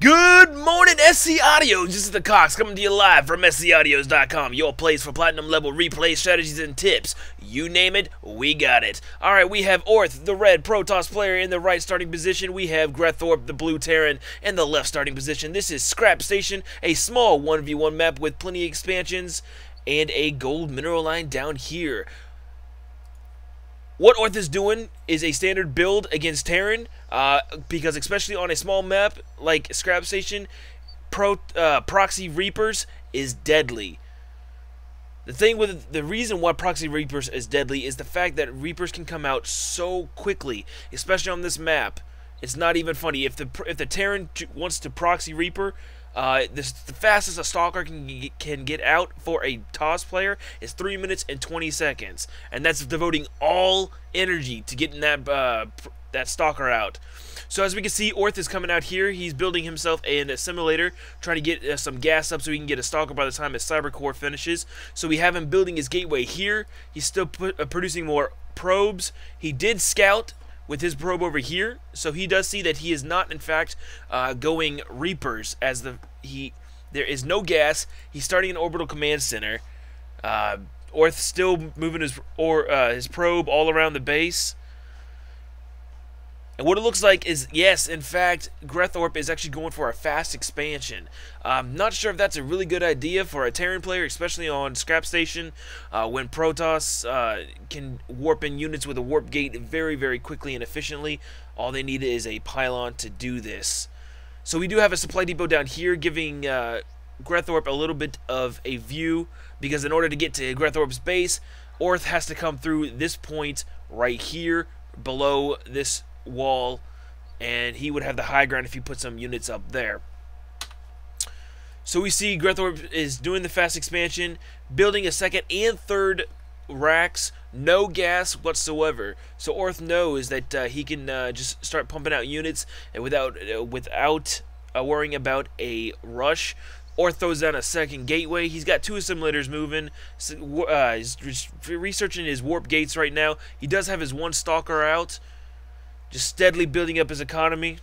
Good morning, SC Audios. This is the Cox coming to you live from scaudios.com. Your place for platinum level replay strategies and tips. You name it, we got it. Alright, we have Orth, the red Protoss player, in the right starting position. We have Grethorp, the blue Terran, in the left starting position. This is Scrap Station, a small 1v1 map with plenty of expansions and a gold mineral line down here. What Orth is doing is a standard build against Terran, because especially on a small map like Scrap Station, Proxy Reapers is deadly. The reason why Proxy Reapers is deadly is the fact that Reapers can come out so quickly, especially on this map. It's not even funny. If the Terran wants to Proxy Reaper, the fastest a Stalker can get out for a TOS player is 3 minutes and 20 seconds, and that's devoting all energy to getting that Stalker out. So as we can see, Orth is coming out here. He's building himself a simulator, trying to get some gas up so he can get a Stalker by the time his Cybercore finishes. So we have him building his gateway here. He's still producing more probes. He did scout with his probe over here, so he does see that he is not in fact going Reapers, as there is no gas. He's starting an orbital command center. Orth still moving his probe all around the base. And what it looks like is, yes, in fact, Grethorp is actually going for a fast expansion. I'm not sure if that's a really good idea for a Terran player, especially on Scrap Station, when Protoss can warp in units with a warp gate very, very quickly and efficiently. All they need is a pylon to do this. So we do have a supply depot down here, giving Grethorp a little bit of a view, because in order to get to Grethorp's base, Orth has to come through this point right here, below this wall, and he would have the high ground if he put some units up there. So we see Grethorp is doing the fast expansion, building a second and third racks, no gas whatsoever. So Orth knows that he can just start pumping out units and without worrying about a rush. Orth throws down a second gateway. He's got two assimilators moving. He's researching his warp gates right now. He does have his one Stalker out, just steadily building up his economy.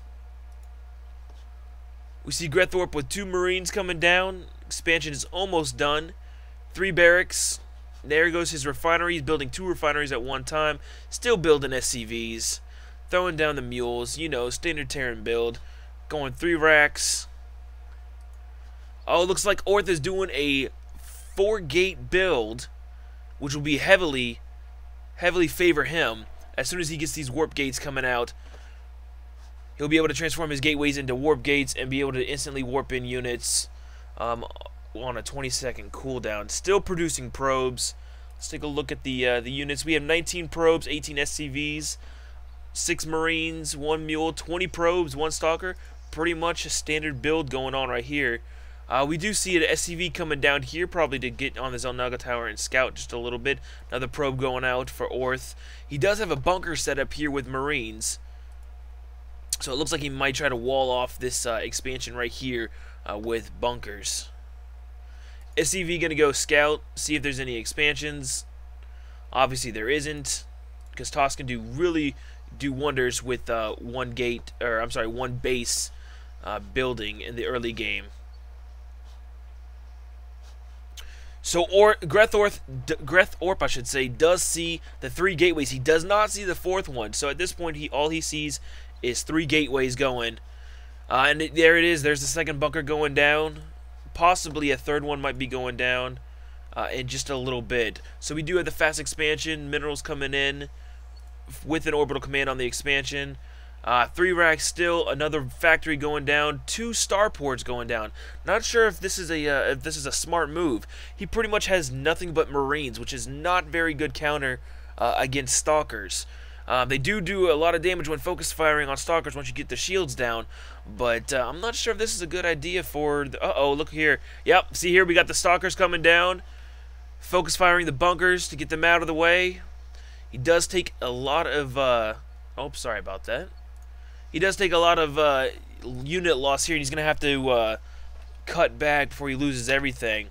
We see Grethorp with 2 Marines coming down. Expansion is almost done. 3 barracks. There goes his refinery. He's building 2 refineries at one time. Still building SCVs. Throwing down the mules. You know, standard Terran build. Going 3 racks. Oh, it looks like Orth is doing a 4-gate build, which will be heavily favor him. As soon as he gets these warp gates coming out, he'll be able to transform his gateways into warp gates and be able to instantly warp in units on a 20-second cooldown. Still producing probes. Let's take a look at the units. We have 19 probes, 18 SCVs, 6 Marines, 1 Mule, 20 probes, 1 Stalker. Pretty much a standard build going on right here. We do see an SCV coming down here, probably to get on the Zelnaga Tower and scout just a little bit. Another probe going out for Orth. He does have a bunker set up here with Marines, so it looks like he might try to wall off this expansion right here with bunkers. SCV gonna go scout, see if there's any expansions. Obviously there isn't, because TOS can really do wonders with one base building in the early game. So Grethorp, I should say, does see the 3 gateways. He does not see the 4th one. So at this point, all he sees is 3 gateways going. And there it is. There's the second bunker going down. Possibly a 3rd one might be going down in just a little bit. So we do have the fast expansion. Minerals coming in with an orbital command on the expansion. 3 racks still, another factory going down, 2 starports going down. Not sure if this is a smart move. He pretty much has nothing but Marines, which is not very good counter against Stalkers. They do a lot of damage when focus firing on Stalkers once you get the shields down, but I'm not sure if this is a good idea for the... Uh-oh, look here. Yep, see here, we got the Stalkers coming down, focus firing the bunkers to get them out of the way. He does take a lot of... oh, sorry about that. He does take a lot of unit loss here, and he's going to have to cut back before he loses everything.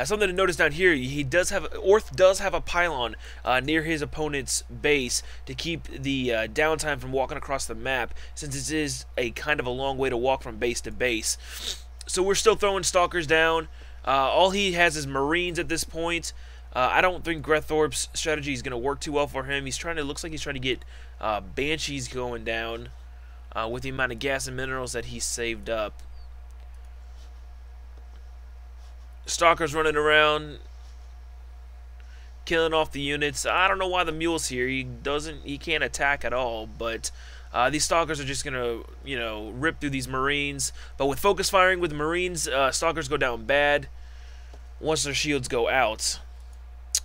Something to notice down here, Orth does have a pylon near his opponent's base to keep the downtime from walking across the map, since this is a kind of a long way to walk from base to base. So we're still throwing Stalkers down. All he has is Marines at this point. I don't think Grethorp's strategy is going to work too well for him. Looks like he's trying to get Banshees going down with the amount of gas and minerals that he's saved up. Stalkers running around, killing off the units. I don't know why the mule's here. He can't attack at all, but these Stalkers are just gonna, rip through these Marines. But with focus firing with Marines, Stalkers go down bad once their shields go out.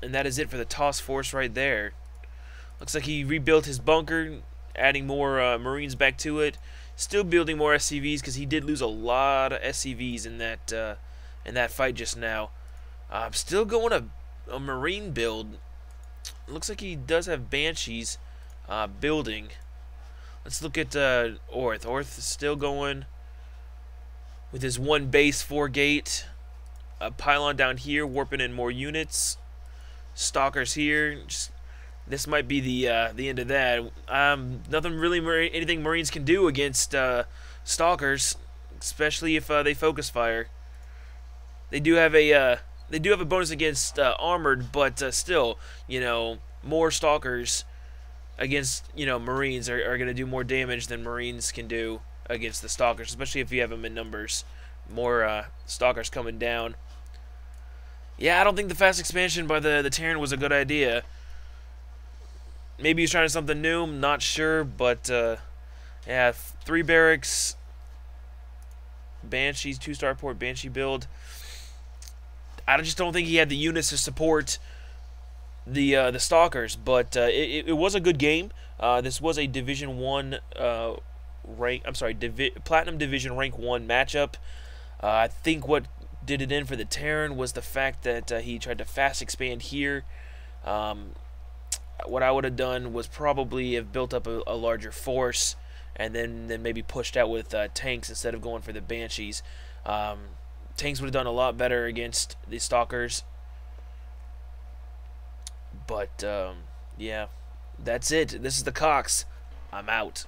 And that is it for the Toss Force right there. Looks like he rebuilt his bunker, adding more Marines back to it. Still building more SCVs because he did lose a lot of SCVs in that fight just now. Still going a Marine build. Looks like he does have Banshees building. Let's look at Orth. Orth is still going with his one base 4 gate. A pylon down here, warping in more units. Stalkers here. This might be the end of that. Nothing really anything Marines can do against Stalkers, especially if they focus fire. They do have a bonus against armored, but still, more Stalkers against Marines are going to do more damage than Marines can do against the Stalkers, especially if you have them in numbers. More Stalkers coming down. Yeah, I don't think the fast expansion by the Terran was a good idea. Maybe he's trying something new, I'm not sure, but yeah, 3 barracks, Banshees, 2 starport Banshee build. I just don't think he had the units to support the Stalkers, but it was a good game. This was a Division 1 Platinum Division Rank 1 matchup. I think what did it in for the Terran was the fact that he tried to fast expand here. What I would have done was probably have built up a larger force and then maybe pushed out with tanks instead of going for the Banshees. Tanks would have done a lot better against the Stalkers. But, yeah, that's it. This is the Cox. I'm out.